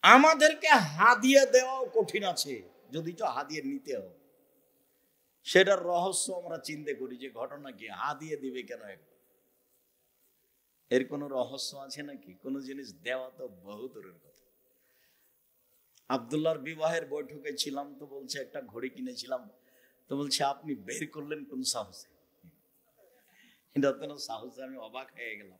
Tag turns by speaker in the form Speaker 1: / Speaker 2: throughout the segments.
Speaker 1: আমাদেরকে হাদিয়া দেওয়াও কঠিন আছে, যদি তো হাদিয়া নিতে হবে। সেটার রহস্য আমরা চিন্তা করি যে ঘটনা কি, হাদিয়া দিবে কেন, এর কোনো রহস্য আছে নাকি? কোনো জিনিস দেওয়া তো বহু দূরের কথা। আব্দুল্লাহর বিবাহের বৈঠকে ছিলাম, তো বলছে একটা ঘড়ি কিনেছিলাম, তো বলছে আপনি বের করলেন কোন সাহসে? এটা তো সাহসে আমি অবাক হয়ে গেলাম।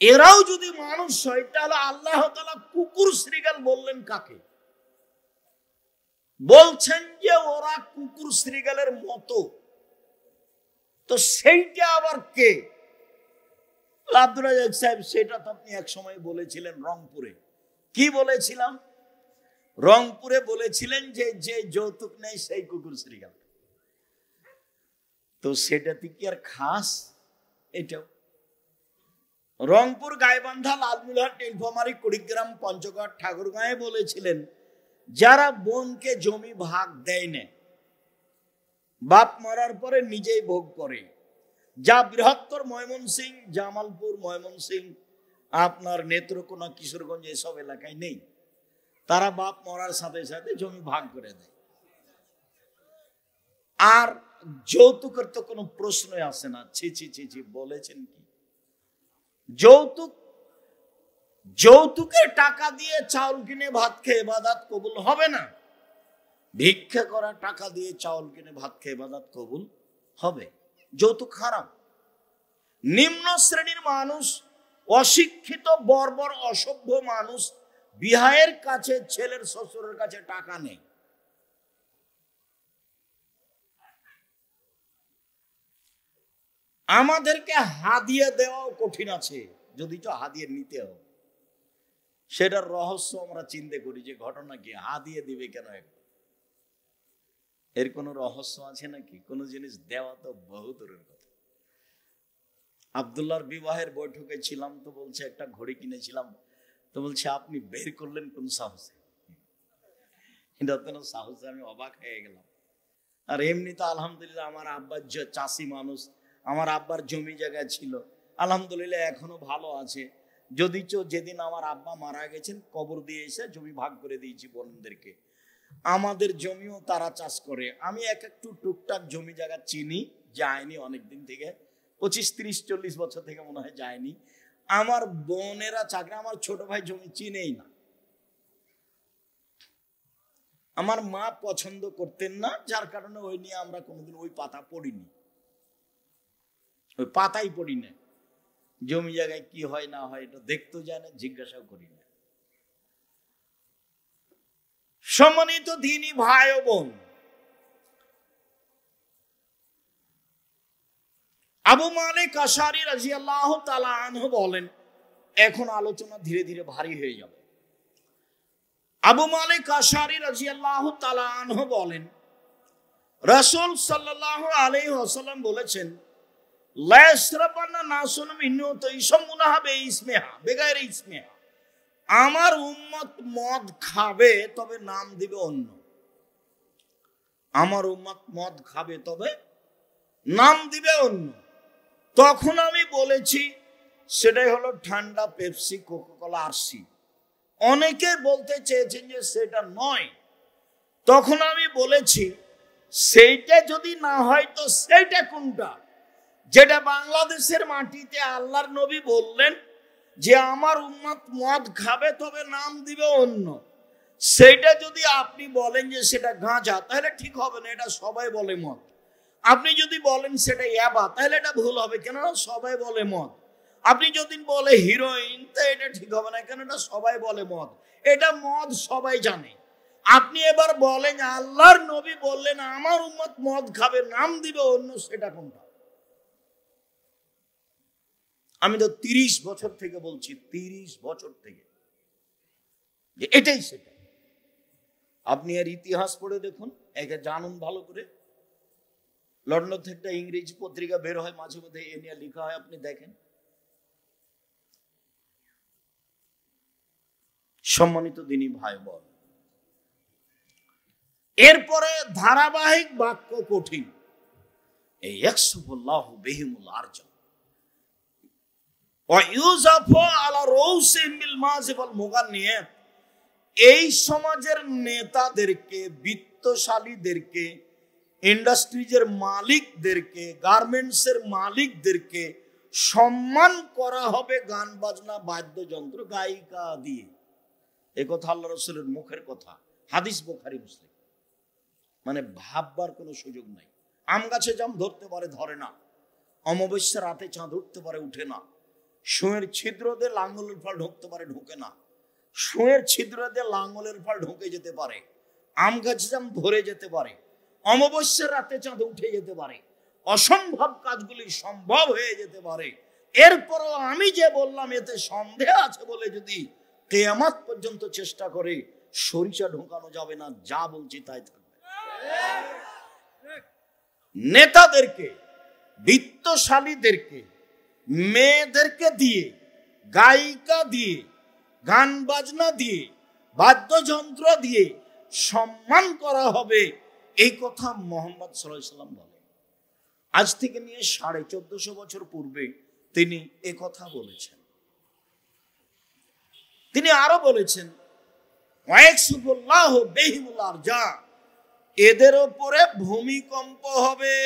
Speaker 1: এরাও যদি মানুষ হয় তাহলে আল্লাহ তাআলা কুকুর শ্রীগাল বললেন কাকে? বলছেন যে ওরা কুকুর শ্রীগালের মতো, তো সেইটা আবার কে? আব্দুর রাজ্জাক সাহেব, সেটা তো আপনি এক সময় বলেছিলেন রংপুরে। কি বলেছিলাম? রংপুরে বলেছিলেন যে যে যৌতুক নেই সেই কুকুর শ্রীগাল। তো সেটাতে কি আর খাস? এটাও রংপুর, গাইবান্ধা, লালমনিরহাট, নীলফামারী, কুড়িগ্রাম, পঞ্চগড়, ঠাকুরগাঁয়ে বলেছিলেন যারা বোনকে জমি ভাগ দেয় না, বাপ মরার পরে নিজেই ভোগ করে, যা বৃহত্তর ময়মনসিংহ, জামালপুর, ময়মনসিংহ, আপনার নেত্রকোনা, কিশোরগঞ্জ এসব এলাকায় নেই, তারা বাপ মরার সাথে সাথে জমি ভাগ করে দেয়। আর যৌতুকের তো কোনো প্রশ্নই আসে না। ছি ছি ছি ছি, বলেছেন কি? যৌতুকের টাকা দিয়ে চাউল কিনে ভাত খেয়ে ইবাদত কবুল হবে না। ভিক্ষা করা টাকা দিয়ে চাউল কিনে ভাত খেয়ে ইবাদত কবুল হবে। যৌতুক হারাম। নিম্ন শ্রেণীর মানুষ, অশিক্ষিত, বর্বর, অসভ্য মানুষ বিহায়ের কাছে, ছেলের শ্বশুরের কাছে টাকা নেই। আমাদেরকে হাদিয়া দেওয়াও কঠিন আছে, যদি তো হাদিয়া নিতে হবে। সেটার রহস্য আমরা চিন্তা করি যে ঘটনা কি, হাদিয়া দিবে কেন, এর কোনো রহস্য আছে নাকি? কোনো জিনিস দেওয়া তো বহু দূরের কথা। আব্দুল্লাহর বিবাহের বৈঠকে ছিলাম, তো বলছে একটা ঘড়ি কিনেছিলাম, তো বলছে আপনি বের করলেন কোন সাহসে? এটা তো সাহসে আমি অবাক হয়ে গেলাম। আর এমনি তো আলহামদুলিল্লাহ আমার আব্বার চাষি মানুষ, আমার আব্বার জমি জায়গা ছিল, আলহামদুলিল্লাহ এখনো ভালো আছে। যদিচ যেদিন আমার আব্বা মারা গেছেন, কবর দিয়ে এসে জমি ভাগ করে দিয়েছি বোনদেরকে। আমাদের জমিও তারা চাষ করে। আমি একটু টুকটাক জমি জায়গা চিনি, যায়নি অনেকদিন থেকে, 25, 30, 40 বছর থেকে মনে হয় যায়নি। আমার বোনেরা চাকরি, আমার ছোট ভাই জমি চিনেই না। আমার মা পছন্দ করতেন না, যার কারণে ওই নিয়ে আমরা কোনোদিন ওই পাতা পড়িনি, ওই পাতাই পড়ি না। জমি জায়গায় কি হয় না হয় এটা দেখতেও যায় না, জিজ্ঞাসাও করি না। সম্মানিত দ্বীনি ভাই ও বোন, আবু মালিক আশআরী রাদিয়াল্লাহু তাআলা আনহু বলেন, এখন আলোচনা ধীরে ধীরে ভারী হয়ে যাবে। আবু মালিক আশআরী রাদিয়াল্লাহু তাআলা আনহু বলেন, রাসূল সাল্লাল্লাহু আলাইহি ওয়াসাল্লাম বলেছেন, লা ইয়াশরাবান্না নাসুন মিন তাইসামুনাহা বিইসমিহা বিগাইরি ইসমিহা। আমার উম্মত মদ খাবে, তবে নাম দিবে অন্য। আমার উম্মত মদ খাবে, তবে নাম দিবে অন্য। তখন আমি বলেছি সেটাই হলো ঠান্ডা, পেপসি, কোকাকোলা, আরসি। অনেকে বলতে চেয়েছেন যে সেটা নয়। তখন আমি বলেছি সেইটা যদি না হয় তো সেইটা কোনটা? যেটা বাংলাদেশের মাটিতে আল্লাহর নবী বললেন যে আমার উম্মত মদ খাবে, তবে নাম দিবে অন্য। সেইটা যদি আপনি বলেন যে সেটা গাঁজা, তাহলে ঠিক হবে না, এটা সবাই বলে মদ। আপনি যদি বলেন সেটা ইয়াবা, তাহলে এটা ভুল হবে, কেননা সবাই বলে মদ। আপনি যদি বলে হিরোইন, তা এটা ঠিক হবে না, কেন এটা সবাই বলে মদ। এটা মদ সবাই জানে। আপনি এবার বলেন আল্লাহর নবী বললেন আমার উম্মত মদ খাবে, নাম দিবে অন্য, সেটা কোনটা? আমি তো 30 বছর থেকে বলছি, 30 বছর থেকে, যে এটাই সেটা। আপনি এর ইতিহাস পড়ে দেখুন, একে জানুন ভালো করে। লন্ডন থেকে একটা ইংরেজি পত্রিকা বের হয় মাঝে মধ্যে, এ নিয়ে লেখা হয়, আপনি দেখেন। সম্মানিত দ্বীনি ভাই বোন, এরপরে ধারাবাহিক বাক্য কঠিন। এই ইয়াকসুবুল্লাহু বিহিমুল আরজা ওয়া ইউযাফু আলা রাউসিহিম বিল মাযিব ওয়াল মুগান্নিয়াত এই সমাজের নেতাদেরকে, বিত্তশালীদেরকে, ইন্ডাস্ট্রিজের মালিকদেরকে, গার্মেন্টসের মালিকদেরকে সম্মান করা হবে গান বাজনা বাদ্যযন্ত্র গায়িকা দিয়ে। এ কথা আল্লাহ রাসূলের মুখের কথা, হাদিস বুখারী মুসলিম। মানে ভাববার কোনো সুযোগ নাই। আম গাছে জাম ধরতে পারে, ধরে না। অমাবস্যা রাতে চাঁদ উঠতে পারে, উঠে না। সুঁয়ের ছিদ্র দিয়ে লাঙ্গলের ফল ঢুকতে পারে, ঢুকে না। সুঁয়ের ছিদ্র দিয়ে লাঙ্গলের ফল ঢুকে যেতে পারে, আম গাছে জাম ধরে যেতে পারে, অমাবস্যার রাতে চাঁদ উঠে যেতে পারে, অসম্ভব কাজগুলি সম্ভব হয়ে যেতে পারে। এরপরও আমি যে বললাম এতে সন্দেহ আছে বলে যদি কিয়ামত পর্যন্ত চেষ্টা করে, সরিষা ঢোকানো যাবে না। যা বলছি তাই থাকবে। নেতাদেরকে, বিত্তশালীদেরকে, মেয়েদেরকে দিয়ে, গায়িকা দিয়ে, গান বাজনা দিয়ে, বাদ্যযন্ত্র দিয়ে সম্মান করা হবে, এই কথা মুহাম্মদ সাল্লাল্লাহু আলাইহি ওয়াসাল্লাম বলেন। আজ থেকে নিয়ে 1450 বছর পূর্বে তিনি এ কথা বলেছেন। তিনি আরো বলেছেন, ওয়াইকসুবুল্লাহু বিহিমুল আরজা, এদের উপরে ভূমিকম্প হবে,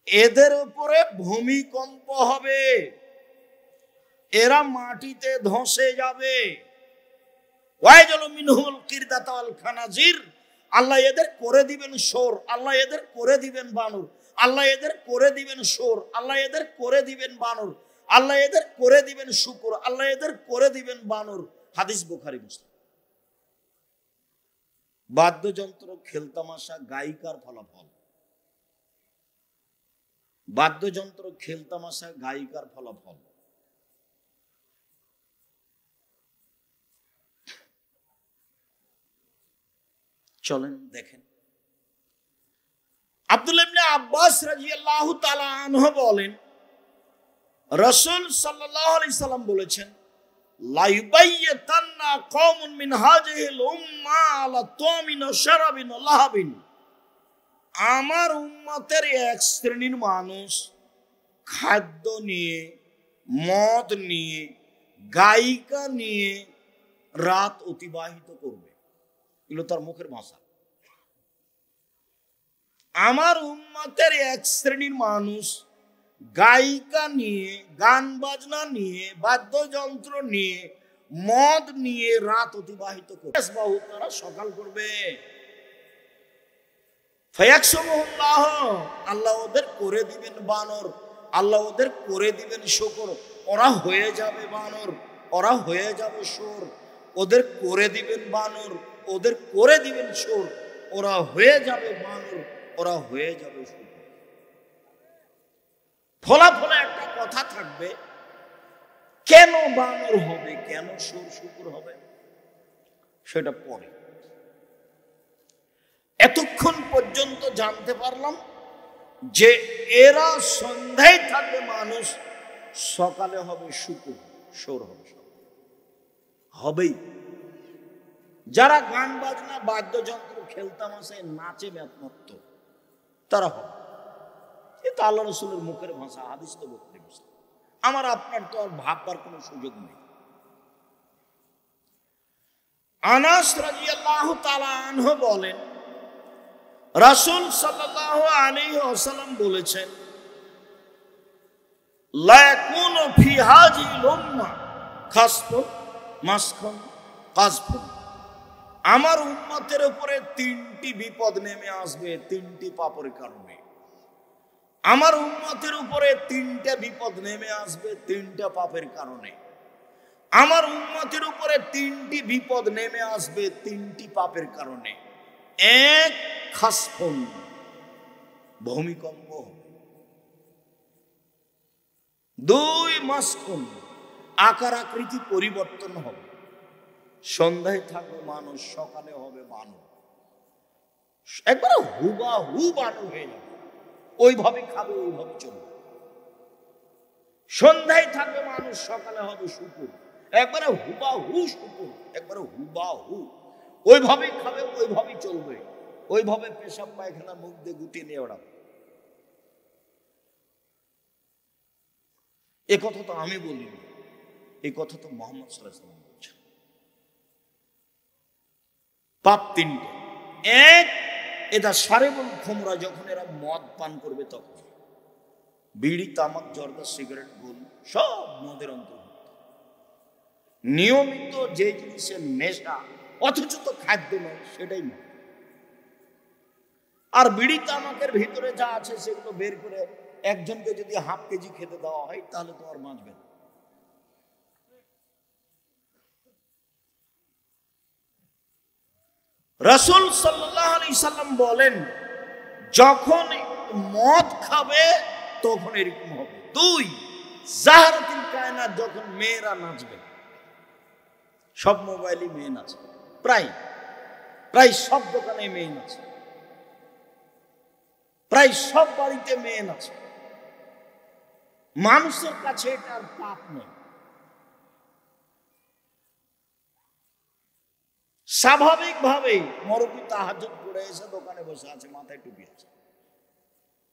Speaker 1: এদের উপরে ভূমিকম্প হবে, এরা মাটিতে ধসে যাবে। ওয়াইজালু মিনহুল কিরদাতা ওয়াল খানাজির, আল্লাহ এদের করে দিবেন শোর, আল্লাহ এদের করে দিবেন বানর, আল্লাহ এদের করে দিবেন শোর, আল্লাহ এদের করে দিবেন বানর, আল্লাহ এদের করে দিবেন শুকর, আল্লাহ এদের করে দিবেন বানর। হাদিস বুখারী মুসলিম। বাদ্যযন্ত্র, খেলতামাশা, গায়িকার ফলাফল। বাদ্যযন্ত্র, খেলতামাশা, গায়িকার ফলাফল। চলেন দেখেন। আব্দুল্লাহ ইবনে আব্বাস রাদিয়াল্লাহু তাআলা আনহু বলেন, রাসূল সাল্লাল্লাহু আলাইহি সাল্লাম বলেছেন, লা ইউবাইয়াতান্না কওমুন মিন হাযিহিল উম্মাহ আলা তামিন ওয়া শারাবিন ওয়া লাহাবিন, আমার উম্মতের এক শ্রেণীর মানুষ খাদ্য নিয়ে, মদ নিয়ে, গায়িকা নিয়ে রাত অতিবাহিত করবে। এগুলো তার মুখের ভাষা। আমার উম্মতের এক শ্রেণীর মানুষ গায়িকা নিয়ে, গান বাজনা নিয়ে, বাদ্যযন্ত্র নিয়ে, মদ নিয়ে রাত অতিবাহিত করবে। তারা সকাল করবে। ফায়াকসুমুল্লাহ, আল্লাহ ওদের করে দিবেন বানর, আল্লাহ ওদের করে দিবেন শুকর। ওরা হয়ে যাবে বানর, ওরা হয়ে যাবে শুকর। ওদের করে দিবেন বানর, ওদের করে দিবেন শুকর। ওরা হয়ে যাবে বানর, ওরা হয়ে যাবে শুকর। ফলাফলে একটা কথা থাকবে, কেন বানর হবে, কেন শুকর হবে, সেটা পরে। এতক্ষণ পর্যন্ত জানতে পারলাম যে এরা সন্ধ্যায় থাকবে মানুষ, সকালে হবে শুকর, শোর হবে, হবেই। যারা গান বাজনা, বাদ্যযন্ত্র, খেলতামাশায় নাচে মেতমত্ত, তারা হবে। কিন্তু আল্লাহ রাসূলের মুখের ভাষা, হাদিস তো বলতে গেছে। আমার আপনার তো আর ভাববার কোনো সুযোগ নেই। আনাস রাদিয়াল্লাহু তাআলা আনহু বলেন, রাসূল সাল্লাল্লাহু আলাইহি ওয়াসাল্লাম বলেছেন, লা ইয়াকুনু ফি হাযিহিল উম্মাহ খাসফুন, মাসখুন, কাযফুন, আমার উম্মতের উপরে তিনটি বিপদ নেমে আসবে, তিনটি পাপের কারণে। আমার উম্মতের উপরে তিনটা বিপদ নেমে আসবে, তিনটা পাপের কারণে। আমার উম্মতের উপরে তিনটি বিপদ নেমে আসবে, তিনটি পাপের কারণে। এক, খাসফুন, ভূমিকম্প। দুই, মাসখুন, আকার আকৃতি পরিবর্তন হবে। সন্ধ্যায় থাকবে মানুষ, সকালে হবে বানর, একবারে হুবাহু বানর হয়ে যাবে। ওইভাবে খাবে, ওইভাবে চলবে। সন্ধ্যায় থাকবে মানুষ, সকালে হবে শুকর, একবারে হুবাহু শুকর, একবারে হুবাহু। ওইভাবে খাবে, ওইভাবেই চলবে, ওইভাবে পেশাব পায়খানা মুখ দিয়ে গুটিয়ে নিয়ে ওড়াবে। এ কথা তো আমি বলিনি, এই কথা তো মোহাম্মদ সাল্লাল্লাহু আলাইহি ওয়াসাল্লাম বলছেন। পাপ তিনটে। এক, এটা শারিবুল খুমরা, যখন এরা মদ পান করবে তখন। বিড়ি, তামাক, জর্দা, সিগারেট, গুল সব মদের অন্তর্ভুক্ত। নিয়মিত যে জিনিসের নেশা অথচ তো খাদ্য নয়, সেটাই মদ। আর বিড়ি তামাকের ভিতরে যা আছে সেগুলো বের করে একজনকে যদি হাফ কেজি খেতে দেওয়া হয় তাহলে তো আর বাঁচবে না। রাসূল সাল্লাল্লাহু আলাইহি সাল্লাম বলেন, যখন মদ খাবে তখন এরকম হবে। দুই, জাহরাতুল কায়নাত, যখন মেয়েরা নাচবে। সব মোবাইলে মেয়ে নাচে, প্রায় সব দোকানে মেয়ে নাচে, প্রায় সব বাড়িতে মেয়ে নাচে। মানুষের কাছে এটা আর পাপ নয়। স্বাভাবিকভাবেই মুরব্বি তাহাজ্জুদ পড়ে এসে দোকানে বসে আছে, মাথায় টুপি আছে,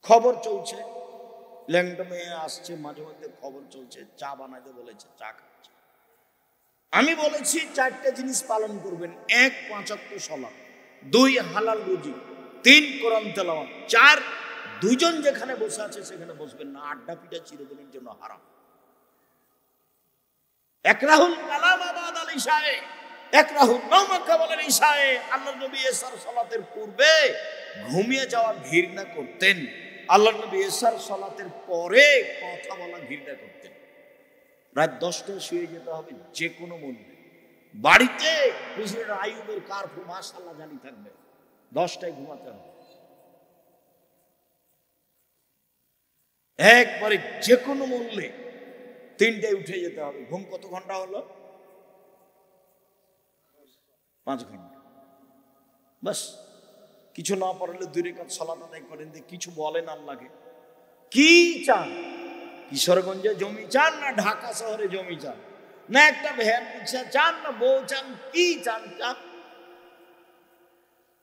Speaker 1: খবর চলছে, ল্যাংটা মেয়ে আসছে, মাঝে মধ্যে খবর চলছে, চা বানাইতে বলেছে, চা খাচ্ছে। আমি বলেছি চারটে জিনিস পালন করবেন। এক, 5 ওয়াক্ত সালাত। 2, হালাল রুজি। 3, কোরআন তেলাওয়াত। 4, দুইজন যেখানে বসে আছে সেখানে বসবেন না। আড্ডা পিটা চিরদিনের জন্য হারাম। একরাহুল কালাম বাদাল ইশায়ে, একরাহুল নওম ক্বাবলাল ইশায়ে। আল্লাহর নবী এশার সালাতের পূর্বে ঘুমিয়ে যাওয়া ঘৃণা করতেন, আল্লাহর নবী এশার সালাতের পরে কথা বলা ঘৃণা করতেন। রাত 10টায় শুয়ে যেতে হবে যে কোনো মূল্যে। বাড়িতে প্রেসিডেন্ট আইয়ুবের কারফু মাশাআল্লাহ জানি থাকবে, 10টায় ঘুমাতে হবে। একবারে যে কোনো মূল্যে 3টায় উঠে যেতে হবে। ঘুম কত ঘন্টা হলো? 5 ঘন্টা। বাস, কিছু না পারলে 2 রাকাত সালাত আদায় করেন, দিয়ে কিছু বলেন আল্লাহকে। কি চান? কিশোরগঞ্জে জমি চান, না ঢাকা শহরে জমি চান, না একটা ভ্যান রিক্সা চান, না বউ চান? কি চান?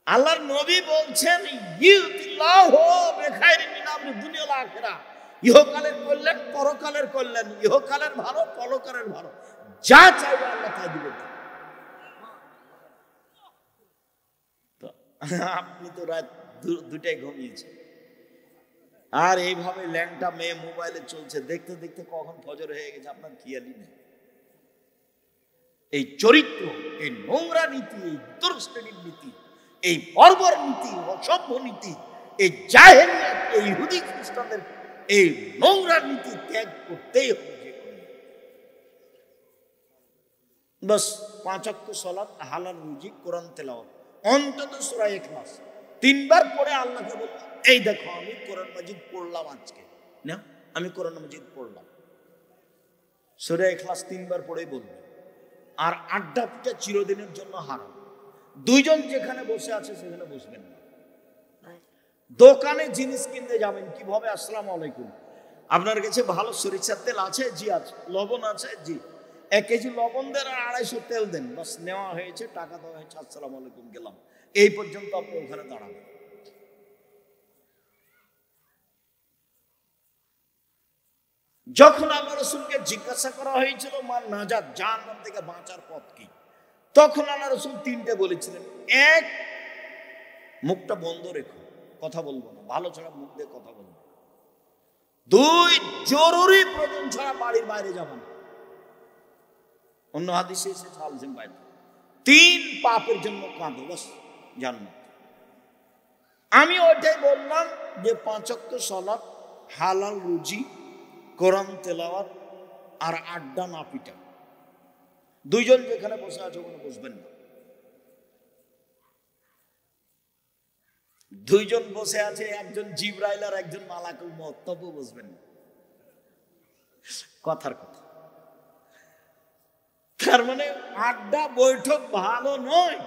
Speaker 1: আল্লাহর নবী বলছেন, ইউতিল্লাহু বিখাইরিন মিন আমরি দুনিয়া ওয়াল আখিরাহ। ইহকালের কল্যাণ, পরকালের কল্যাণ, ইহকালের ভালো, পরকালের ভালো, যা চাইবে আল্লাহ তাই দিবেন। তো আপনি তো রাত 2টায় ঘুমিয়েছেন, আর এইভাবে ল্যাংটা মেয়ে মোবাইলে চলছে, দেখতে দেখতে কখন ফজর হয়ে গেছে আপনার খেয়ালই নেই। এই চরিত্র, এই নোংরা নীতি, এই দুর্শ্রেণীর নীতি, এই বর্বর নীতি, অসভ্য নীতি, এই জাহেলিয়াত, এই ইহুদি খ্রিস্টানদের এই নোংরা নীতি ত্যাগ করতেই হবে। বাস 5 ওয়াক্ত সালাত, হালাল রুজি, কোরআন তেলাওয়াত, অন্তত সূরা ইখলাস 3 বার পড়ে আল্লাহকে বলবো, এই দেখো আমি কোরআন মাজিদ পড়লাম আজকে, না আমি কোরআন মাজিদ পড়লাম। সূরা ইখলাস 3 বার পড়েই বলবেন। আর আড্ডা পিটা চিরদিনের জন্য হারাম। দুইজন যেখানে বসে আছে সেখানে বসবেন না। দোকানে জিনিস কিনতে যাবেন, কিভাবে? আসসালামু আলাইকুম, আপনার কাছে ভালো সরিষার তেল আছে? জি আছে। লবণ আছে? জি। 1 কেজি লবণ দেন আর 250 তেল দেন। বাস, নেওয়া হয়েছে, টাকা দেওয়া হয়েছে, আসসালামু আলাইকুম, গেলাম। এই পর্যন্ত আপনি ওখানে দাঁড়াবেন। যখন আল্লাহ রাসূলকে জিজ্ঞাসা করা হয়েছিল মান নাজাত, জাহান্নাম থেকে বাঁচার পথ কি, তখন আল্লাহ রাসূল 3টে বলেছিলেন। 1, মুখটা বন্ধ রেখো, কথা বলবো না, ভালো ছাড়া মুখ দিয়ে কথা বলবো। 2, জরুরি প্রয়োজন ছাড়া বাড়ির বাইরে যাবে না, অন্য হাদিসে এসেছে আলজিম বাইরে। 3, পাপের জন্য কাঁদো, বাস জান্নাত। আমি ওইটাই বললাম যে 5 ওয়াক্ত সালাত, হালাল রুজি, কোরআন তেলাওয়াত, আর আড্ডা না পিটা। দুইজন যেখানে বসে আছে ওখানে বসবেন না। দুইজন বসে আছে, একজন জিবরাইল আর একজন মালাকুল মউত, তবু বসবেন না। কথার কথা। তার মানে আড্ডা বৈঠক ভালো নয়।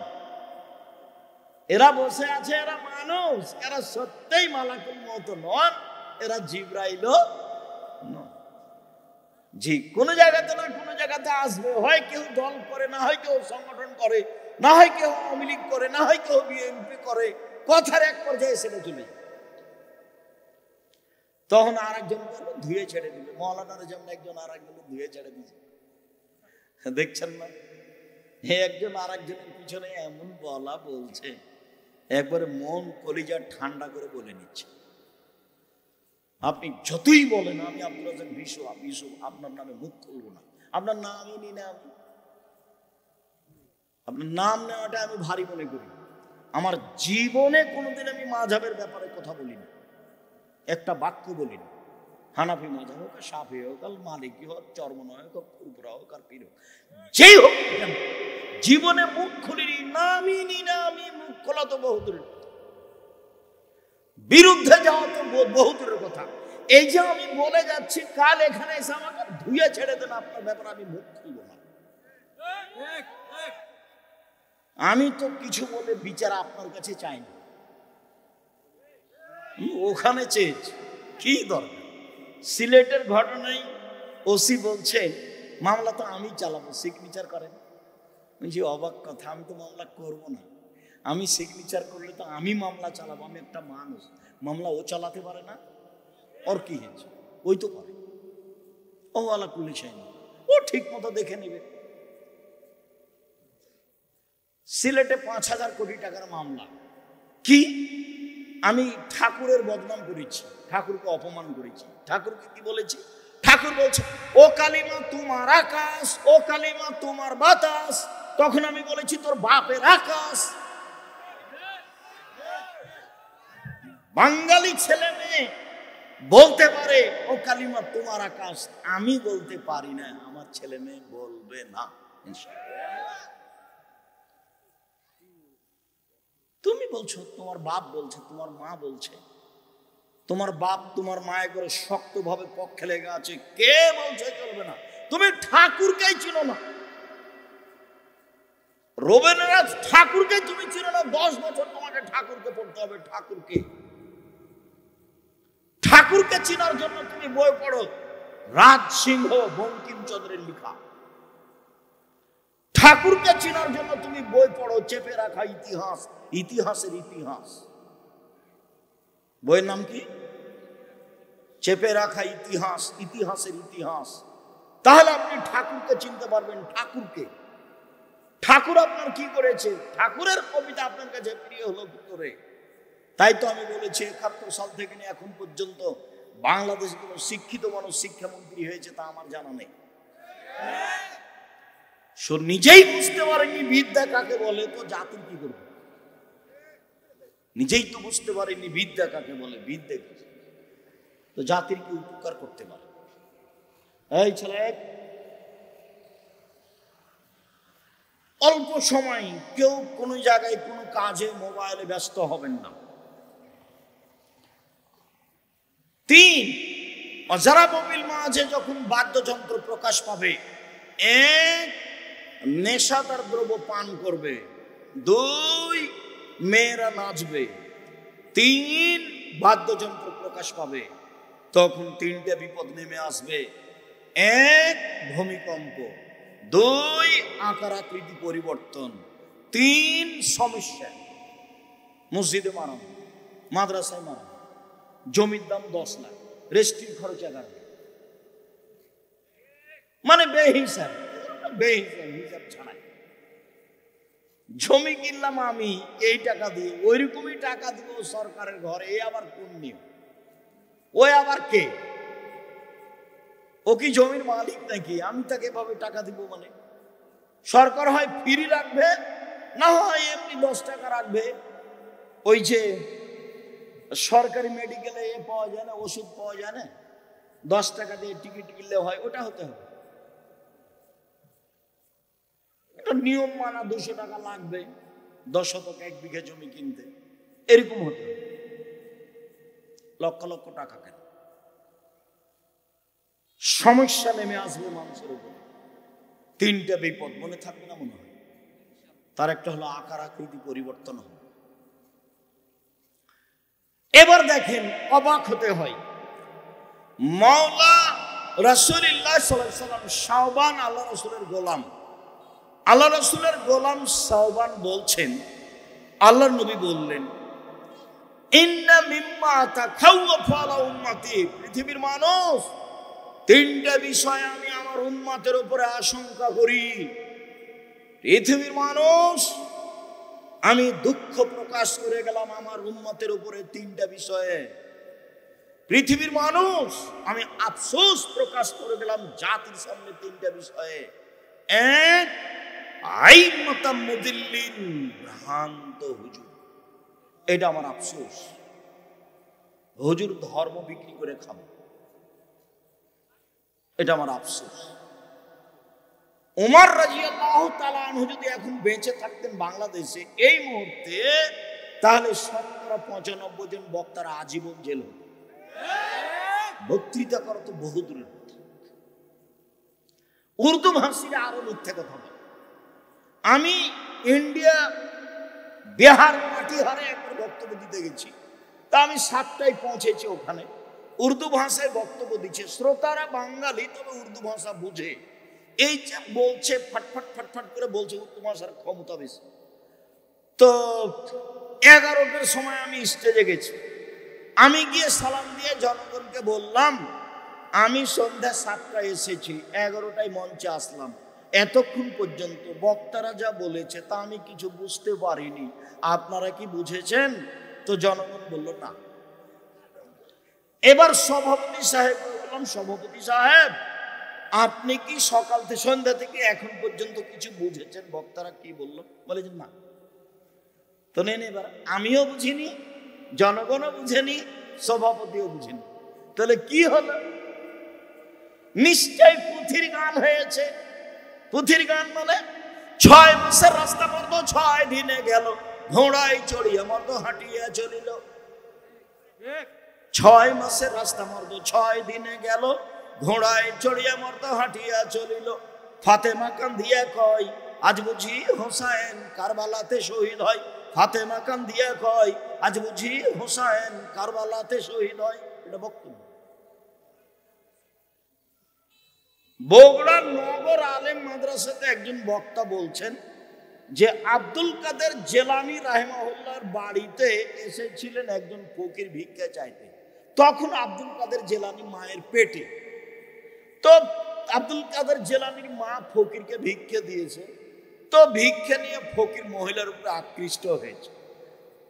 Speaker 1: এরা বসে আছে, এরা মানুষ, এরা সত্যিই মালাকুল মউত নন, এরা জিবরাইলও নন। জি, কোন জায়গাতে না কোন জায়গাতে আসবে। হয় কেউ দল করে, না হয় কেউ সংগঠন করে, না হয় কেউ আওয়ামী লীগ করে, না হয় কেউ বিএনপি করে। কথার এক পর্যায়ে সেটা চলে যাবে। তখন আর একজন ধুয়ে ছেড়ে দিবে। মৌলানারা যেমন একজন আর একজন ধুয়ে ছেড়ে দিয়েছে, দেখছেন না, একজন আর একজনের পিছনে এমন বলা বলছে, একবারে মন কলিজা ঠান্ডা করে বলে নিচ্ছে। আপনি যতই বলেন আমি আব্দুল রাজ্জাক বিশু আপনার নামে মুখ খুলবো না, আপনার নামই নি না, আমি আপনার নাম নেওয়াটা আমি ভারী মনে করি। আমার জীবনে কোনোদিন আমি মাযহাবের ব্যাপারে কথা বলিনি, একটা বাক্য বলিনি। হানাফি মাযহাব হোক, শাফি হোক, আল মালিকি হোক, চরমনায় হোক, ফুরফুরা হোক, আর পীর হোক, যেই হোক জীবনে মুখ খুলিনি, নামই নি না আমি। মুখ খোলা তো বহুদূরের কথা, বিরুদ্ধে যাওয়া তো বহুদূরের কথা। এই যে আমি বলে যাচ্ছি, কাল এখানে এসে আমাকে ধুয়ে ছেড়ে দেন, আপনার ব্যাপারে আমি মুখ খুলব না। আমি তো কিছু বলে বিচার আপনার কাছে চাইনি, ওখানে চেয়েছি। কি দরকার? সিলেটের ঘটনায় ওসি বলছে মামলা তো আমি চালাবো, সিগনেচার করেন। বলছি অবাক কথা, আমি তো মামলা করব না, আমি সিগনেচার করলে তো আমি মামলা চালাবো। আমি একটা মানুষ, মামলা ও চালাতে পারে না? ওর কি হয়েছে? ওই তো পারে। ও আলা কুল্লি শাইন, ও ঠিক মতো দেখে নেবে। সিলেটে 5,000 কোটি টাকার মামলা। কি আমি ঠাকুরের বদনাম করেছি, ঠাকুরকে অপমান করেছি। ঠাকুরকে কি বলেছি? ঠাকুর বলছে ও কালিমা তোমার আকাশ, ও কালিমা তোমার বাতাস। তখন আমি বলেছি তোর বাপের আকাশ। বাঙালি ছেলে মেয়ে বলতে পারে ও কালিমা তোমার আকাশ, আমি বলতে পারি না, আমার ছেলে মেয়ে বলবে না ইনশাআল্লাহ। তুমি বলছো, তোমার বাপ বলছে, তোমার মা বলছে, তোমার বাপ তোমার মায়ের করে শক্তভাবে পক্ষে লেগে আছে, কে বলছে চলবে না? তুমি ঠাকুরকেই চিনো না, রবীন্দ্রনাথ ঠাকুরকে তুমি চিনো না। 10 বছর তোমাকে ঠাকুরকে পড়তে হবে। ঠাকুরকে চিনার জন্য তুমি বই পড়ো, রাজসিংহ বঙ্কিমচন্দ্রের লেখা। ঠাকুরকে চিনার জন্য তুমি বই পড়ো, চেপে রাখা ইতিহাস, ইতিহাসের ইতিহাস। বইয়ের নাম কি? চেপে রাখা ইতিহাস, ইতিহাসের ইতিহাস। তাহলে আপনি ঠাকুরকে চিনতে পারবেন। ঠাকুর আপনার কি করেছে? ঠাকুরের কবিতা আপনার কাছে প্রিয় হলো কি করে? তাই তো আমি বলেছি 71 সাল থেকে নিয়ে এখন পর্যন্ত বাংলাদেশে কোনো শিক্ষিত মানুষ শিক্ষামন্ত্রী হয়েছে তা আমার জানা নেই। নিজেই বুঝতে পারেনি বিদ্যা কাকে বলে, তো জাতির কি করবে? নিজেই তো বুঝতে পারেনি বিদ্যা কাকে বলে, বিদ্যা কি, তো জাতির কি উপকার করতে পারে? এই ছেলে, অল্প সময় কেউ কোনো জায়গায় কোনো কাজে মোবাইলে ব্যস্ত হবেন না। 3, যারা মোবিল মাঝে যখন বাদ্যযন্ত্র প্রকাশ পাবে, 1, নেশাদার দ্রব্য পান করবে, 2, মেয়েরা নাচবে, 3, বাদ্যযন্ত্র প্রকাশ পাবে। তখন 3টে বিপদ নেমে আসবে। 1, ভূমিকম্প, 2, আকার আকৃতি পরিবর্তন, 3, সমস্যা। মসজিদে মারানো, মাদ্রাসায় মারানো, জমির দাম 10 লাখ, রেস্টির খরচ 11। মানে বেহিসাব হিসাব ছাড়াই জমি কিনলাম আমি এই টাকা দিয়ে, ওই রকমই টাকা দিব সরকারের ঘরে। এ আবার কোন নিয়ম? ওই আবার কে? ও কি জমির মালিক নাকি? আমি তাকে এভাবে টাকা দিব? মানে সরকার হয় ফ্রি রাখবে, না হয় এমনি 10 টাকা রাখবে। ওই যে সরকারি মেডিকেলে পাওয়া যায় না, ওষুধ পাওয়া যায় না, 10 টাকা দিয়ে টিকিট কিনলে হয়, ওটা হতে হবে। এটা নিয়ম মানা, 200 টাকা লাগবে 10 শতক 1 বিঘা জমি কিনতে, এরকম হতে হবে। লক্ষ লক্ষ টাকা কেন? সমস্যা নেমে আসবে মানুষের উপরে। 3টে বিপদ মনে থাকবে না মনে হয়? তার একটা হলো আকার আকৃতি পরিবর্তন হবে। এবার দেখেন, অবাক হতে হয়। মাওলা রাসূলুল্লাহ সাল্লাল্লাহু আলাইহি ওয়াসাল্লাম শাওবান আল্লাহ রাসূলের গোলাম। আল্লাহ রাসূলের গোলাম শাওবান বলছেন, আল্লাহর নবী বললেন, ইন্না মিম্মা তাখাওয়াফা আলা উম্মতি, পৃথিবীর মানুষ 3টে বিষয় আমি আমার আমার উম্মতের উপরে আশঙ্কা করি। পৃথিবীর মানুষ, আমি দুঃখ প্রকাশ করে গেলাম আমার উম্মতের উপরে তিনটা বিষয়ে। পৃথিবীর মানুষ, আমি আফসোস প্রকাশ করে গেলাম জাতির সামনে তিনটা বিষয়ে। এক, আইম্মাতাম মুদিল্লিন, ভ্রান্ত হুজুর। এটা আমার আফসোস। হুজুর ধর্ম বিক্রি করে খাবো, এটা আমার আফসোস। ওমর রাদিয়াল্লাহু তাআলা আনহু যদি এখন বেঁচে থাকতেন বাংলাদেশে এই মুহূর্তে, তাহলে 70-95 জন বক্তারা আজীবন জেল হতো। বক্তৃতা করা তো বহু দূরের কথা। উর্দু ভাষীরা আরো মিথ্যে কথা বলে। আমি ইন্ডিয়া, বিহার, কাটিহারে একবার বক্তব্য দিতে গেছি, তা আমি 7টায় পৌঁছেছি। ওখানে উর্দু ভাষায় বক্তব্য দিচ্ছে, শ্রোতারা বাঙালি, তবে উর্দু ভাষা বুঝে। এই যে বলছে, ফটফট ফটফট করে বলছে, উর্দু ভাষার ক্ষমতা বেশি। তো 11টার সময় আমি স্টেজে গেছি। আমি গিয়ে সালাম দিয়ে জনগণকে বললাম, আমি সন্ধ্যা 7টায় এসেছি, 11টায় মঞ্চে আসলাম। এতক্ষণ পর্যন্ত বক্তারা যা বলেছে তা আমি কিছু বুঝতে পারিনি, আপনারা কি বুঝেছেন? তো জনগণ বলল না। এবার সভাপতি সাহেব বললাম, সভাপতি সাহেব, আপনি কি সকাল থেকে সন্ধ্যা থেকে এখন পর্যন্ত কিছু বুঝেছেন বক্তারা কি বললো? বলে যে না। তো নেন, এবার আমিও বুঝিনি, জনগণও বুঝেনি, সভাপতিও বুঝেনি। তাহলে কি হলো? নিশ্চয় পুঁথির গান হয়েছে। পুঁথির গান মানে 6 মাসের রাস্তা মর্দ 6 দিনে গেল, ঘোড়ায় চড়িয়া মর্দ হাঁটিয়া চলিল। 6 মাসের রাস্তা মর্দ 6 দিনে গেল, ঘোড়ায় চড়িয়া মর্দ হাঁটিয়া চলিল। ফাতেমা কান্দিয়া কয়, আজ বুঝি হোসাইন কারবালাতে শহীদ হয়। ফাতেমা কান্দিয়া কয়, আজ বুঝি হোসাইন কারবালাতে শহীদ হয়। এটা বক্তব্য। বগুড়া নগর আলেম মাদ্রাসাতে একজন বক্তা বলছেন যে আব্দুল কাদের জেলানী রাহিমাহুল্লাহর বাড়িতে এসেছিলেন একজন ফকির ভিক্ষা চাইতে। তখন আব্দুল কাদের জেলানী মায়ের পেটে। তো আব্দুল কাদের জেলানীর মা ফকিরকে ভিক্ষা দিয়েছে। তো ভিক্ষা নিয়ে ফকির মহিলার উপরে আকৃষ্ট হয়েছে।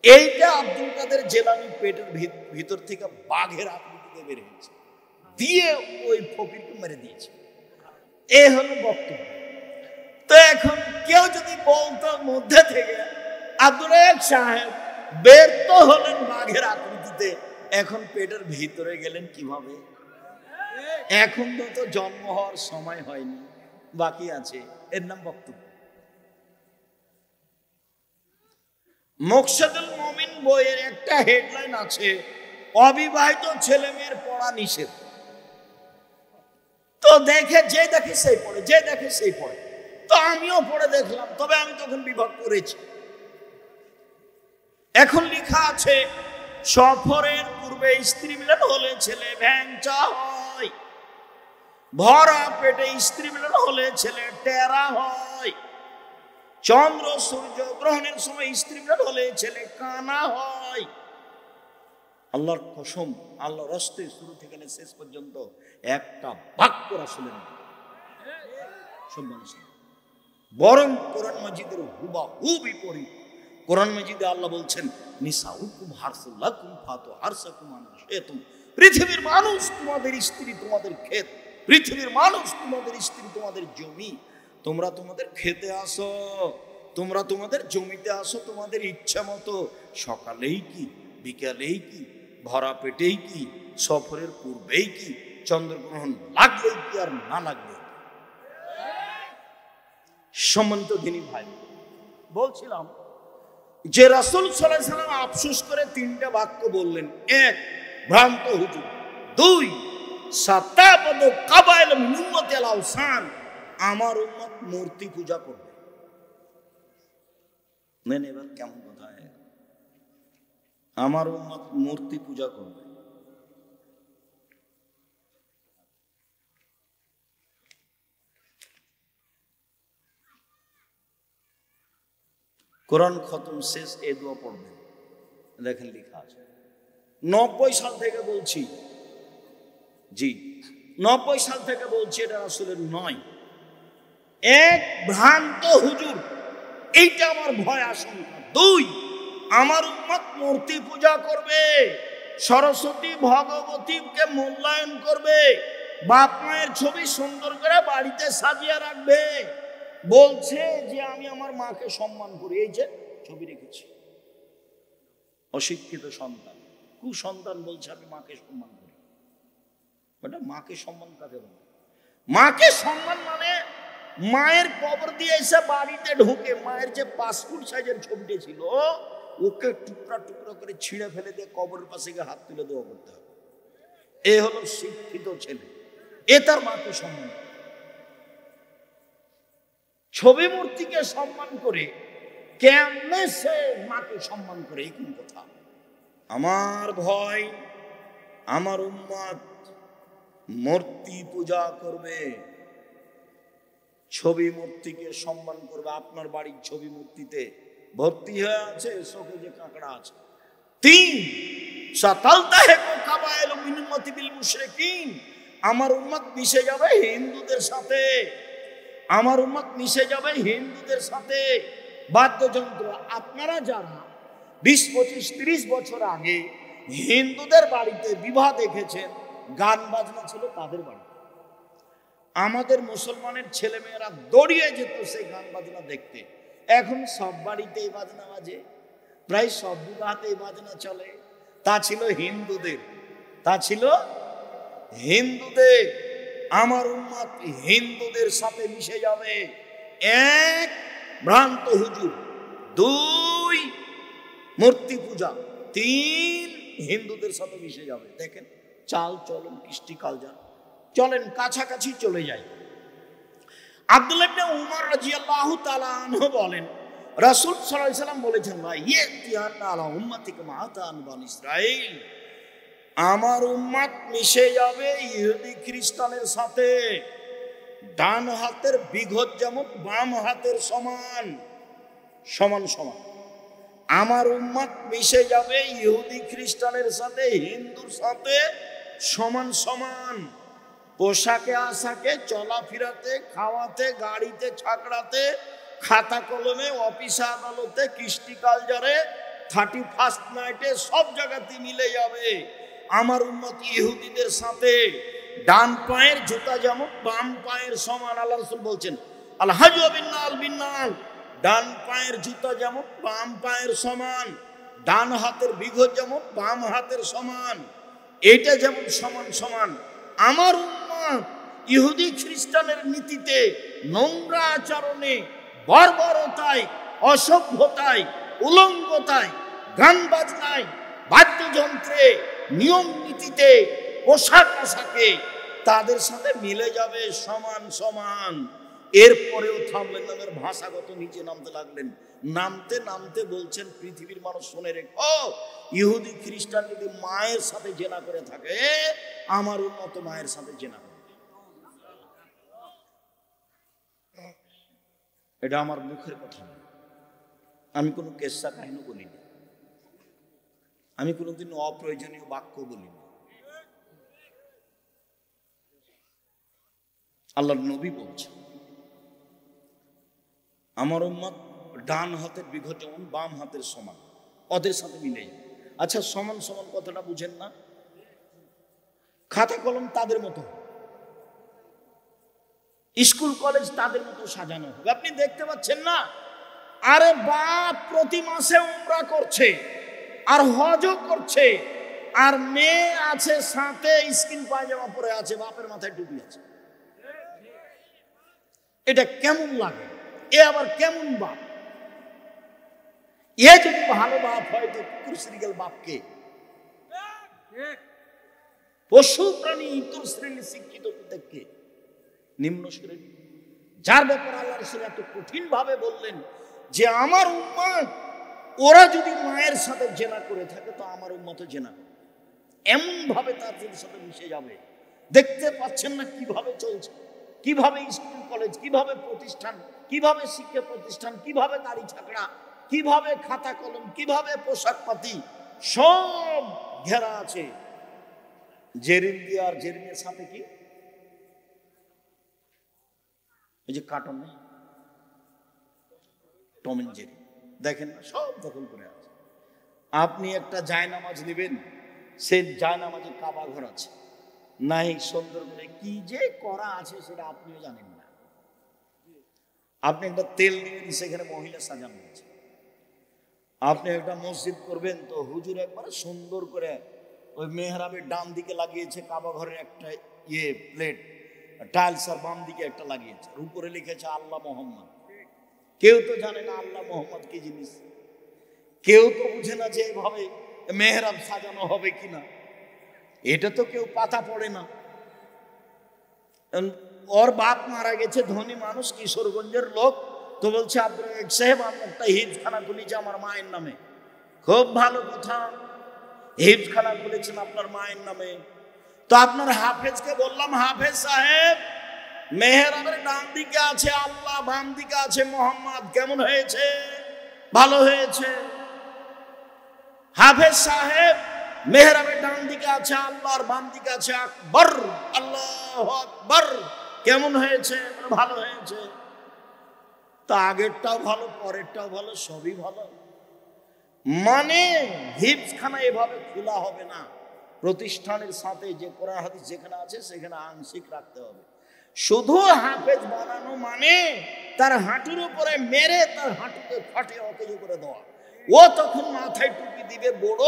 Speaker 1: এইটা আব্দুল কাদের জেলানীর পেটের ভিতর থেকে বাঘের আকৃতিতে বের হয়েছে, দিয়ে ওই ফকিরকে মেরে দিয়েছে। এ হলো বক্তব্য। তো এখন কেউ যদি বলতো মধ্যে থেকে, আব্দুল সাহেব বের তো হলেন বাঘের আকৃতিতে, এখন পেটের ভিতরে গেলেন কিভাবে? এখন তো জন্ম হওয়ার সময় হয়নি, বাকি আছে। এর নাম বক্তব্য। মুকশাদুল মুমিন বইয়ের একটা হেডলাইন আছে, অবিবাহিত ছেলে মেয়ের পড়া নিষেধ। তো দেখে যে দেখে সেই পড়ে, যে দেখে সেই পড়ে। তো আমিও পড়ে দেখলাম, তবে আমি তখন বিভাগ করেছি। এখন লেখা আছে, সফরের পূর্বে স্ত্রী মিলন হলে ছেলে ভ্যাংচা হয়, ভরা পেটে স্ত্রী মিলন হলে ছেলে টেরা হয়, চন্দ্র সূর্য গ্রহণের সময় স্ত্রী মিলন হলে ছেলে কানা হয়। আল্লাহর কসম, আল্লাহর হস্তে শুরু থেকে শেষ পর্যন্ত একটা বাক্য রাসূলের নেই। সব মানুষ বরং কোরআন মাজিদের হুবাহু বিপরীত। কোরআন মাজিদে আল্লাহ বলছেন, নিসাউকুম হারসুল লাকুম ফাতু হারসাকুম আন শিতুম। পৃথিবীর মানুষ তোমাদের স্ত্রী, তোমাদের ক্ষেত। পৃথিবীর মানুষ তোমাদের স্ত্রী, তোমাদের জমি। তোমরা তোমাদের খেতে আসো, তোমরা তোমাদের জমিতে আসো তোমাদের ইচ্ছা মতো। সকালেই কি, বিকালেই কি, ভরা পেটেই কি, সফরের পূর্বেই কি, চন্দ্রগ্রহণ লাগলেই কি আর না লাগলেই। সম্মানিত দিনী ভাই, বলছিলাম যে রাসূল সাল্লাল্লাহু আলাইহি ওয়াসাল্লাম আফসোস করে 3টা বাক্য বললেন। 1, ভ্রান্ত হুজুর। 2, সাতাবাদু কাবাইল মিন উম্মতি আল আওসান, আমার উম্মত মূর্তি পূজা করবে। নেন এবার কেমন কথা, আমার উম্মত মূর্তি পূজা করবে। কোরআন খতম শেষ এ দোয়া পড়বেন। দেখেন লেখা আছে, 90 সাল থেকে বলছি। জি, 90 সাল থেকে বলছি, এটা আসলে নয়, এক ভ্রান্ত হুজুর। এইটা আমার ভয় আশঙ্কা। 2, আমার উম্মত মূর্তি পূজা করবে, সরস্বতী ভগবতীকে মূল্যায়ন করবে, বাপ মায়ের ছবি সুন্দর করে বাড়িতে সাজিয়ে রাখবে, বলছে যে আমি আমার মাকে সম্মান করি, এই যে ছবি রেখেছি। অশিক্ষিত সন্তান, কুসন্তান বলছে আমি মাকে সম্মান করি। বেটা, মাকে সম্মান কাকে বলে? মাকে সম্মান মানে মায়ের কবর দিয়ে এসে বাড়িতে ঢুকে মায়ের যে পাসপোর্ট সাইজের ছবিটা ছিল ওকে টুকরা টুকরা করে ছিঁড়ে ফেলে দিয়ে কবরের পাশে গিয়ে হাত তুলে দোয়া করতে হবে। এ হলো শিক্ষিত ছেলে, এ তার মাকে সম্মান করে। ছবি মূর্তিকে সম্মান করে কেমনে সে মাকে সম্মান করে, এই কোন কথা? আমার ভয়, আমার উম্মত মূর্তি পূজা করবে, ছবি মূর্তিকে সম্মান করবে। আপনার বাড়ির ছবি মূর্তিতে ভর্তি হয়ে আছে, চোখে যে কাঁকড়া আছে। 3, আমার উম্মত মিশে যাবে হিন্দুদের সাথে, আমার উম্মত মিশে যাবে হিন্দুদের সাথে। বাদ্যযন্ত্র, আপনারা যারা 20, 25, 30 বছর আগে হিন্দুদের বাড়িতে বিবাহ দেখেছেন, গান বাজনা ছিল তাদের বাড়িতে। আমাদের মুসলমানের ছেলেমেয়েরা দৌড়িয়ে যেত সেই গান বাজনা দেখতে। এখন সব বাড়িতেই বাজনা বাজে, প্রায় সব বিবাহতেই বাজনা চলে। তা ছিল হিন্দুদের, তা ছিল হিন্দুদের। আমার উম্মত হিন্দুদের সাথে মিশে যাবে। 1, ভ্রান্ত হুজুর। 2, মূর্তি পূজা। 3, হিন্দুদের সাথে মিশে যাবে। দেখেন চাল চলন, কৃষ্টি কালচার। চলেন কাছাকাছি চলে যাই। আব্দুল্লাহ ইবনে উমর রাদিয়াল্লাহু তাআলা আনহু বলেন, রাসূল সাল্লাল্লাহু আলাইহি সাল্লাম বলেছেন, ইয়াতিয়ানা আলা উম্মাতিকা মা আতান বানি ইসরাঈল, আমার উম্মত মিশে যাবে ইহুদি খ্রিস্টানের সাথে। ডান হাতের বিঘত যেমন বাম হাতের সমান, সমান সমান। আমার উম্মত মিশে যাবে ইহুদি খ্রিস্টানের সাথে, হিন্দুর সাথে সমান সমান। পোশাকে আশাকে, চলাফেরাতে, খাওয়াতে, গাড়িতে, ছাকড়াতে, খাতা কলমে, অফিসে আদালতে, কৃষ্টি কালচারে, 31st নাইটে, সব জায়গাতে মিলে যাবে। আমার উম্মত ইহুদিদের সাথে। ডান পায়ের জুতা যেমন বাম পায়ের সমান। আল্লাহ রাসূল বলছেন, আল হাজু বিন্নাল বিন্নাল, ডান পায়ের জুতা যেমন বাম পায়ের সমান, ডান হাতের বিঘত যেমন বাম হাতের সমান, এটা যেমন সমান সমান। আমার উম্মত ইহুদি খ্রিস্টানের নীতিতে, নোংরা আচরণে, বর্বরতায়, অসভ্যতায়, উলঙ্গতায়, গান বাজনায়, বাদ্যযন্ত্রে, নিয়ম নীতিতে, পোশাক আশাকে তাদের সাথে মিলে যাবে সমান সমান। এরপরেও থামলেন না, ভাষাগত নিচে নামতে লাগলেন। নামতে নামতে বলছেন, পৃথিবীর মানুষ শুনে রেখো, ইহুদি খ্রিস্টান যদি মায়ের সাথে জেনা করে থাকে, আমার উন্নত মায়ের সাথে জেনা করে। এটা আমার মুখের কথা না, আমি কোনো কেসা কাহিনী বলিনি, আমি কোনোদিন অপ্রয়োজনীয় বাক্য বলিনি। আল্লাহর নবী বলছেন, আমার উম্মত ডান হাতের বিঘত যেমন বাম হাতের সমান, ওদের সাথে মিলে যাবে। আচ্ছা, সমান সমান কথাটা বুঝেন না? খাতা কলম তাদের মতো, স্কুল কলেজ তাদের মতো সাজানো হবে। আপনি দেখতে পাচ্ছেন না? আরে বাপ প্রতি মাসে উমরা করছে আর হজও করছে, আর মেয়ে আছে সাথে স্কিন পায়জামা পরে আছে, বাপের মাথায় টুপি আছে। এটা কেমন লাগে? এ আবার কেমন বাপ? এ যদি ভালো বাপ হয় তো কুকুর শ্রীগেল বাপকে, পশু প্রাণী ইতর শ্রেণী শিক্ষিত প্রত্যেককে নিম্ন শ্রেণী, যার ব্যাপারে আল্লাহ রাসূল এত কঠিন ভাবে বললেন যে আমার উম্মত ওরা যদি মায়ের সাথে জেনা করে থাকে তো আমার উম্মতও জেনা করে, এমন ভাবে তাদের সাথে মিশে যাবে। দেখতে পাচ্ছেন না কিভাবে চলছে, কিভাবে স্কুল কলেজ, কিভাবে প্রতিষ্ঠান, কিভাবে শিক্ষা প্রতিষ্ঠান, কিভাবে গাড়ি ছাকড়া, কিভাবে খাতা কলম, কিভাবে পোশাক পাতি সব ঘেরা আছে। জেরিন দিয়ে আর জেরিনের সাথে কি ওই যে কার্টুন টম এন্ড জেরি দেখেন না, সব দখল করে আছে। আপনি একটা জায়নামাজ নেবেন, সেই জায়নামাজে কাবা ঘর আছে, নাই সুন্দর করে কি যে করা আছে সেটা আপনিও জানেন না। আপনি একটা তেল নেবেন, সেখানে মহিলা সাজানো আছে। আপনি একটা মসজিদ করবেন, তো হুজুর একবারে সুন্দর করে ওই মেহরাবের ডান দিকে লাগিয়েছে কাবা ঘরের একটা প্লেট টাইলস, আর বাম দিকে একটা লাগিয়েছে, উপরে লিখেছে আল্লাহ মোহাম্মদ। কেউ তো জানে না আল্লাহ মোহাম্মদ কি জিনিস, কেউ তো বুঝে না যে এভাবে মেহরাব সাজানো হবে কিনা, এটা তো কেউ পাতা পড়ে না। ওর বাপ মারা গেছে, ধনী মানুষ, কিশোরগঞ্জের লোক, তো বলছে আব্দুল রাজ্জাক সাহেব আমি একটা হিফজখানা খুলেছি আমার মায়ের নামে। খুব ভালো কথা, হিফজখানা খুলেছেন আপনার মায়ের নামে। তো আপনার হাফেজকে বললাম, হাফেজ সাহেব মেহরাবের ডান দিকে আছে আল্লাহ, বাম দিকে আছে মোহাম্মদ, কেমন হয়েছে? ভালো হয়েছে। হাফেজ সাহেব মেহরাবের ডান দিকে আছে আল্লাহ, আর বাম দিকে আছে আকবর, আল্লাহু আকবর, কেমন হয়েছে? ভালো হয়েছে। তা আগেরটাও ভালো, পরেরটাও ভালো, সবই ভালো। মানে হিফজখানা এভাবে খোলা হবে না, প্রতিষ্ঠানের সাথে যে কোরআন হাদিস যেখানে আছে সেখানে আংশিক রাখতে হবে। শুধু হাফেজ বানানো মানে তার হাঁটুর উপরে মেরে তার হাঁটুকে ফাটিয়ে অকেজো করে দেওয়া। ও তখন মাথায় টুপি দিবে বড়,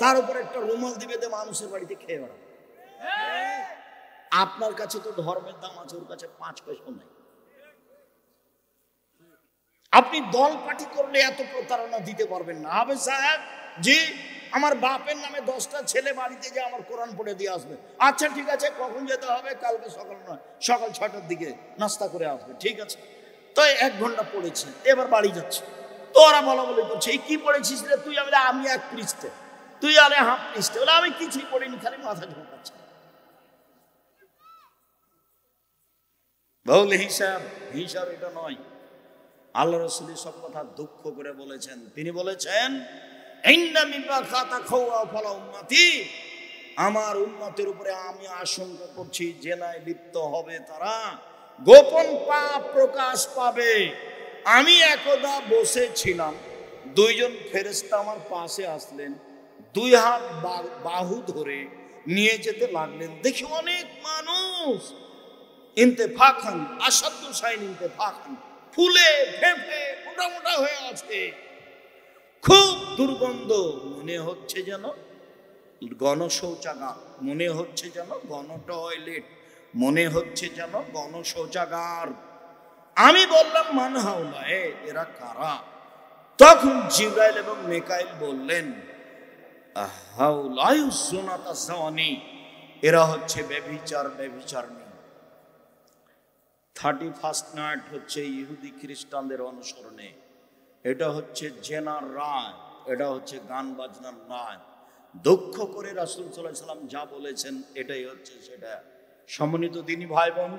Speaker 1: তার উপরে একটা রুমাল দিবে, দিয়ে মানুষের বাড়িতে খেয়ে বেড়াবে। আপনার কাছে তো ধর্মের দাম আছে, ওর কাছে 5 পয়সা নাই। আপনি দল পার্টি করলে এত প্রতারণা দিতে পারবেন না। হাফেজ সাহেব জি আমার বাপের নামে 10টা ছেলে বাড়িতে যে আমার কোরআন পড়ে দিয়ে আসবে। আচ্ছা ঠিক আছে, কখন যেতে হবে? কালকে সকাল নয়, সকাল 6টার দিকে নাস্তা করে আসবে। ঠিক আছে। তো 1 ঘন্টা পড়েছে, এবার বাড়ি যাচ্ছে। তো ওরা বলা বলি করছে, এই কি পড়েছিস রে তুই? আমি 1 পৃষ্ঠা, তুই আরে হাফ পৃষ্ঠা। বলে আমি কিছুই পড়িনি, খালি মাথা ঝোঁকাচ্ছে। বলে হিসাব এটা নয়। আল্লাহ রাসূল সব কথা দুঃখ করে বলেছেন। তিনি বলেছেন আমার উম্মতের উপরে আমি আশঙ্কা করছি জেনায় লিপ্ত হবে তারা, গোপন পাপ প্রকাশ পাবে। আমি একদা বসেছিলাম, 2 জন ফেরেশতা আমার পাশে আসলেন, 2 হাত বাহু ধরে নিয়ে যেতে লাগলেন। দেখি অনেক মানুষ ইন্তেফাখান, আসাদু শাইন ইন্তেফাখান, ফুলে ফেঁপে মোটা মোটা হয়ে আছে, খুব দুর্গন্ধ, মনে হচ্ছে যেন গণশৌচাগার, মনে হচ্ছে যেন গণ টয়লেট, মনে হচ্ছে যেন গণশৌচাগার। আমি বললাম মান হাউলায়ে, এরা কারা? তখন জিবরাইল এবং মিকাইল বললেন হাউলায়ুস সুনাতা জাওয়ানি, এরা হচ্ছে ব্যভিচারণী। 31st নাইট হচ্ছে ইহুদি খ্রিস্টানদের অনুসরণে, এটা হচ্ছে জেনার রায়, এটা হচ্ছে গান বাজনার রায়। দুঃখ করে রাসূল সাল্লাল্লাহু আলাইহি সাল্লাম যা বলেছেন এটাই হচ্ছে সেটা। সম্মানিত দিনী ভাই বোন,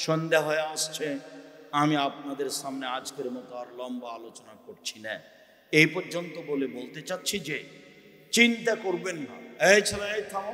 Speaker 1: সন্ধ্যা হয়ে আসছে, আমি আপনাদের সামনে আজকের মতো আর লম্বা আলোচনা করছি না। এই পর্যন্ত বলতে চাচ্ছি যে চিন্তা করবেন না। এই ছেলে, এই থামো।